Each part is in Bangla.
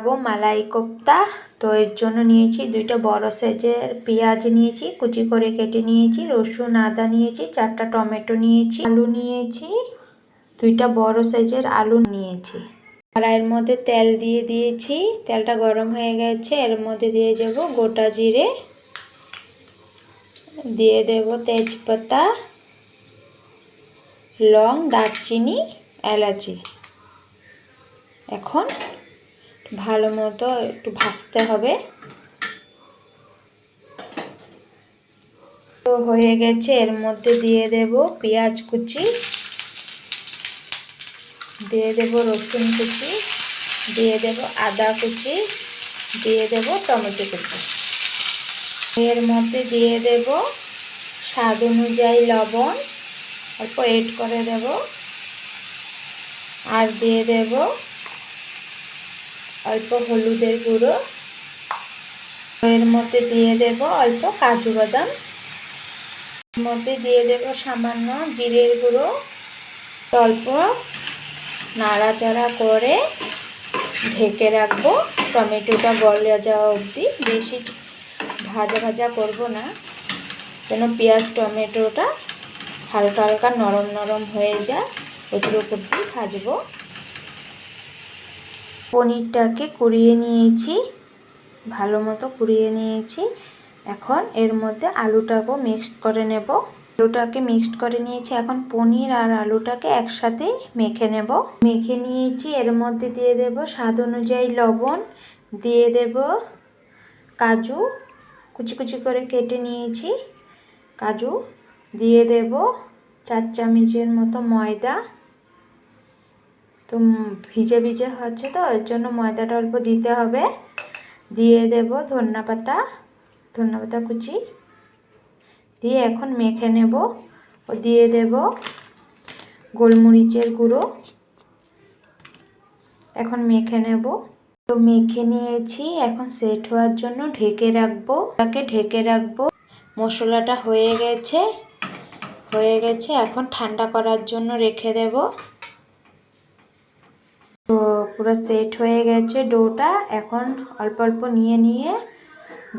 বানাবো মালাই কোপ্তা। তো এর জন্য নিয়েছি 2টা বড় সাইজের পেঁয়াজ নিয়েছি, কুচি করে কেটে নিয়েছি, রসুন আদা নিয়েছি, 4টা টমেটো নিয়েছি, আলু নিয়েছি, 2টা বড় সাইজের আলু নিয়েছি। কড়াইয়ের মধ্যে তেল দিয়ে দিয়েছি, তেলটা গরম হয়ে গেছে। এর মধ্যে দিয়ে দেব গোটা জিরে, দিয়ে দেব তেজপাতা, লং, দারচিনি, এলাচি। এখন ভালো মতো একটু ভাজতে হবে। তো হয়ে গেছে, এর মধ্যে দিয়ে দেব পেঁয়াজ কুচি, দিয়ে দেব রসুন কুচি, দিয়ে দেব আদা কুচি, দিয়ে দেব টমেটো কুচি। এর মধ্যে দিয়ে দেব স্বাদ অনুযায়ী লবণ, অল্প এড করে দেব, আর দিয়ে দেব অল্প হলুদের গুঁড়ো। এর মধ্যে দিয়ে দেব অল্প কাজু বাদাম, এর মধ্যে দিয়ে দেব সামান্য জিরের গুঁড়ো। অল্প নাড়াচাড়া করে ঢেকে রাখবো টমেটোটা গলে যাওয়া অবধি। বেশি ভাজা ভাজা করব না, যেন পেঁয়াজ টমেটোটা হালকা হালকা নরম নরম হয়ে যায়, অতটুকু অবধি ভাজবো। পনিরটাকে কুড়িয়ে নিয়েছি, ভালো মতো কুড়িয়ে নিয়েছি। এখন এর মধ্যে আলুটাকেও মিক্সড করে নেব। আলুটাকে মিক্সড করে নিয়েছি, এখন পনির আর আলুটাকে একসাথে মেখে নেব। মেখে নিয়েছি, এর মধ্যে দিয়ে দেব স্বাদ অনুযায়ী লবণ, দিয়ে দেব কাজু, কুচি কুচি করে কেটে নিয়েছি কাজু, দিয়ে দেব 4 চামচের মতো ময়দা। তো ভিজে ভিজে হচ্ছে, তো এর জন্য ময়দাটা অল্প দিতে হবে। দিয়ে দেব ধনেপাতা কুচি, দিয়ে এখন মেখে নেব। ও দিয়ে দেব গোলমরিচের গুঁড়ো, এখন মেখে নেব। তো মেখে নিয়েছি, এখন সেট হওয়ার জন্য ঢেকে রাখবো। তাকে ঢেকে রাখবো। মশলাটা হয়ে গেছে, এখন ঠান্ডা করার জন্য রেখে দেব। তো পুরো সেট হয়ে গেছে ডোটা। এখন অল্প অল্প নিয়ে নিয়ে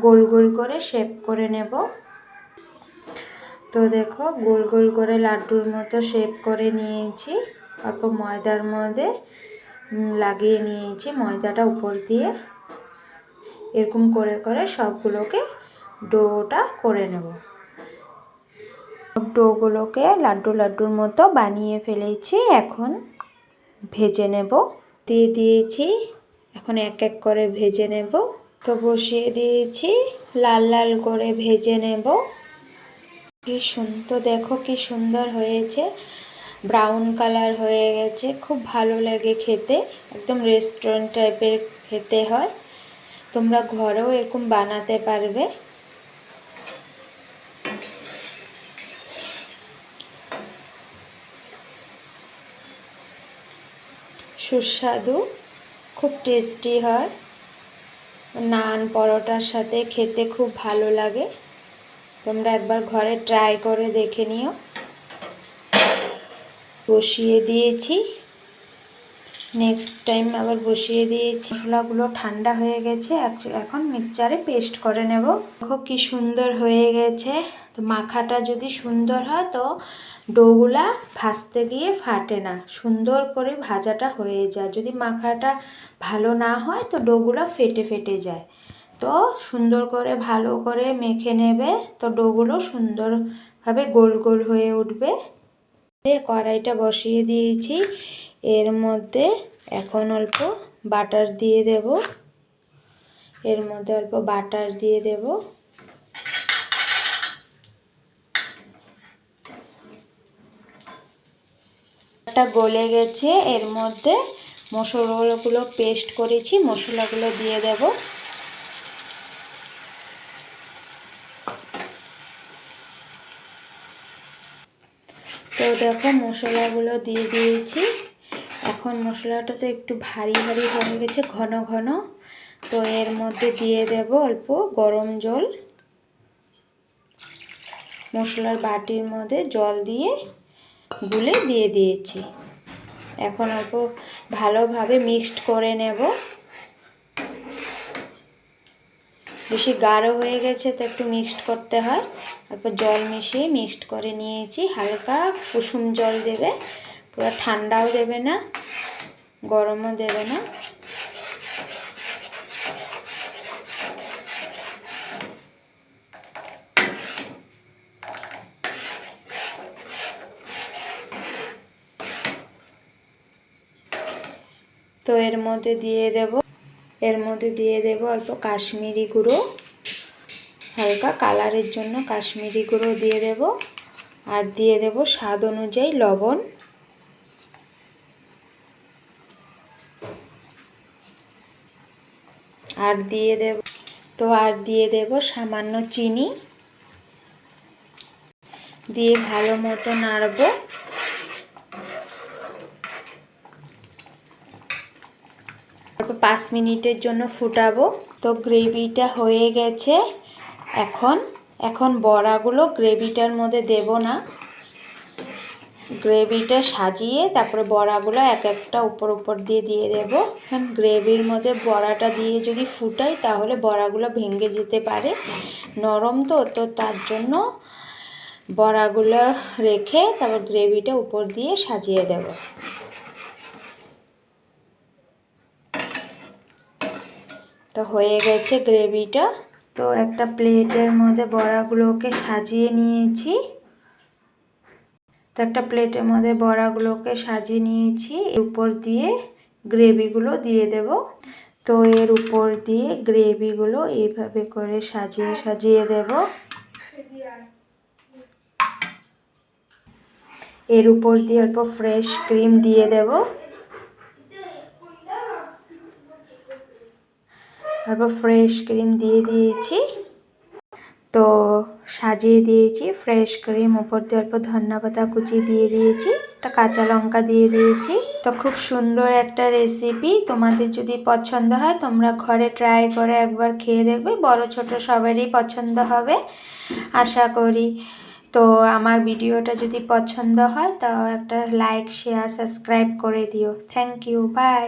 গোল গোল করে শেপ করে নেব। তো দেখো গোল গোল করে লাড্ডুর মতো শেপ করে নিয়েছি। অল্প ময়দার মধ্যে লাগিয়ে নিয়েছি, ময়দাটা উপর দিয়ে এরকম করে করে সবগুলোকে ডোটা করে নেব। ডোগুলোকে লাড্ডু লাড্ডুর মতো বানিয়ে ফেলেছি, এখন ভেজে নেব। দিয়ে দিয়েছি, এখন এক এক করে ভেজে নেব। তো বসিয়ে দিয়েছি, লাল লাল করে ভেজে নেব। কি সুন্দর, দেখো কি সুন্দর হয়েছে, ব্রাউন কালার হয়ে গেছে, খুব ভালো লাগে খেতে, একদম রেস্টুরেন্ট টাইপের খেতে হয়। তোমরা ঘরেও এরকম বানাতে পারবে। সুস্বাদু, খুব টেস্টি হয়, নান পরোটার সাথে খেতে খুব ভালো লাগে। তোমরা একবার ঘরে ট্রাই করে দেখে নিও। বসিয়ে দিয়েছি, নেক্সট টাইম আবার বসিয়ে দিয়েছি। মশলাগুলো ঠান্ডা হয়ে গেছে, এখন মিক্সচারে পেস্ট করে নেব। দেখো কি সুন্দর হয়ে গেছে। তো মাখাটা যদি সুন্দর হয় তো ডোগুলা ভাজতে গিয়ে ফাটে না, সুন্দর করে ভাজাটা হয়ে যায়। যদি মাখাটা ভালো না হয় তো ডোগুলো ফেটে ফেটে যায়। তো সুন্দর করে ভালো করে মেখে নেবে, তো ডোগুলো সুন্দরভাবে গোল গোল হয়ে উঠবে। কড়াইটা বসিয়ে দিয়েছি, এর মধ্যে এখন অল্প বাটার দিয়ে দেব। এর মধ্যে অল্প বাটার দিয়ে দেব। বাটারটা গলে গেছে, এর মধ্যে মশলাগুলো পেস্ট করেছি, মশলাগুলো দিয়ে দেব। তো দেখো মশলাগুলো দিয়ে দিয়েছি। এখন মশলাটা তো একটু ভারী ভারী হয়ে গেছে, ঘন ঘন। তো এর মধ্যে দিয়ে দেব অল্প গরম জল। মশলার বাটির মধ্যে জল দিয়ে গুলে দিয়ে দিয়েছি। এখন অল্প ভালোভাবে মিক্সড করে নেব। বেশি গাঢ় হয়ে গেছে তো একটু মিক্সড করতে হয়। তারপর জল মিশিয়ে মিক্সড করে নিয়েছি। হালকা কুসুম জল দেবে, পুরো ঠান্ডাও দেবে না, গরমও দেবে না। তো এর মধ্যে দিয়ে দেব অল্প কাশ্মীরি গুঁড়ো, হালকা কালারের জন্য কাশ্মীরি গুঁড়ো দিয়ে দেব। আর দিয়ে দেব স্বাদ অনুযায়ী লবণ। আর দিয়ে দেব সামান্য চিনি দিয়ে ভালো মতো নাড়ব। তারপর 5 মিনিটের জন্য ফুটাবো। তো গ্রেভিটা হয়ে গেছে। এখন বড়াগুলো গ্রেভিটার মধ্যে দেব না, গ্রেভিটা সাজিয়ে তারপরে বড়াগুলো এক একটা উপর দিয়ে দেব। গ্রেভির মধ্যে বড়াটা দিয়ে যদি ফুটাই তাহলে বড়াগুলো ভেঙে যেতে পারে, নরম তো তার জন্য বড়াগুলো রেখে তারপর গ্রেভিটা উপর দিয়ে সাজিয়ে দেব। তো হয়ে গেছে গ্রেভিটা। তো একটা প্লেটের মধ্যে বড়াগুলোকে সাজিয়ে নিয়েছি। উপর দিয়ে গ্রেভিগুলো দিয়ে দেব। তো এর উপর দিয়ে গ্রেভিগুলো এইভাবে করে সাজিয়ে দেব। এর উপর দিয়ে অল্প ফ্রেশ ক্রিম দিয়ে দেব। ফ্রেশ ক্রিম দিয়ে দিয়েছি। তো সাজিয়ে দিয়েছি ফ্রেশ ক্রিম, উপর দিয়ে অল্প ধনিয়া পাতা কুচি দিয়ে দিয়েছি, একটা কাঁচা লঙ্কা দিয়ে দিয়েছি। তো খুব সুন্দর একটা রেসিপি। তোমাদের যদি পছন্দ হয় তোমরা ঘরে ট্রাই করে একবার খেয়ে দেখবে, বড় ছোট সবারই পছন্দ হবে আশা করি। তো আমার ভিডিওটা যদি পছন্দ হয় তো একটা লাইক শেয়ার সাবস্ক্রাইব করে দিও। Thank you, by.